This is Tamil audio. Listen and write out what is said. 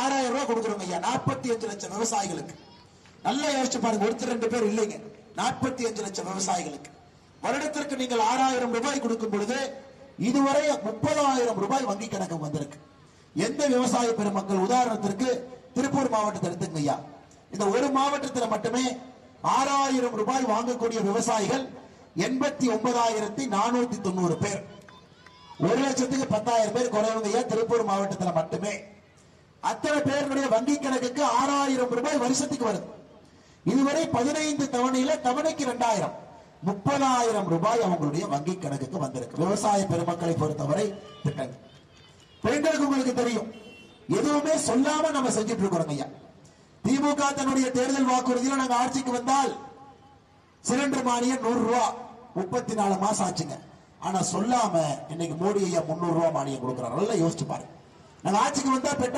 6000 ரூபாய் கொடுக்குறோங்க ஐயா 45 லட்சம் விவசாயிகளுக்கு. நல்லா யோசிச்சு பாருங்க, ஒருத்தர் 2 பேர் இல்லைங்க, 45 லட்சம் விவசாயிகளுக்கு வருடத்திற்கு நீங்கள் 6000 ரூபாய் கொடுக்கும் பொழுது இதுவரை 30,000 ரூபாய் வங்கி கணக்கு வந்திருக்கு. எந்த விவசாய பெருமக்கள், உதாரணத்திற்கு திருப்பூர் மாவட்டத்தை எடுத்துங்க ஐயா, இந்த ஒரு மாவட்டத்தில் மட்டுமே 6000 ரூபாய் வாங்கக்கூடிய விவசாயிகள் 89,490 பேர். 1,10,000 பேர் குறைவங்க ஐயா திருப்பூர் மாவட்டத்தில் மட்டுமே. அத்தனை பேருடைய வங்கி கணக்குக்கு 6000 ரூபாய் வருஷத்துக்கு வருது. இதுவரை 15 தவணையில தவணைக்கு 2000, 30,000 ரூபாய் அவங்களுடைய வங்கி கணக்குக்கு வந்திருக்கு. விவசாய பெருமக்களை பொறுத்தவரை திட்டங்கள் பெண்களுக்கு உங்களுக்கு தெரியும், எதுவுமே சொல்லாம நம்ம செஞ்சுட்டு இருக்கிறோம் ஐயா. திமுக தன்னுடைய தேர்தல் வாக்குறுதியில் நாங்க ஆட்சிக்கு வந்தால் சிலிண்டர் மானியம் 100 ரூபாய் 34 மாசம் ஆச்சுங்க. ஆனா சொல்லாம இன்னைக்கு மோடி ஐயா 300 ரூபாய் மானியம் கொடுக்கிறார். நல்லா யோசிச்சு பாருங்க. நாங்க ஆட்சிக்கு வந்தா பெட்ரோல்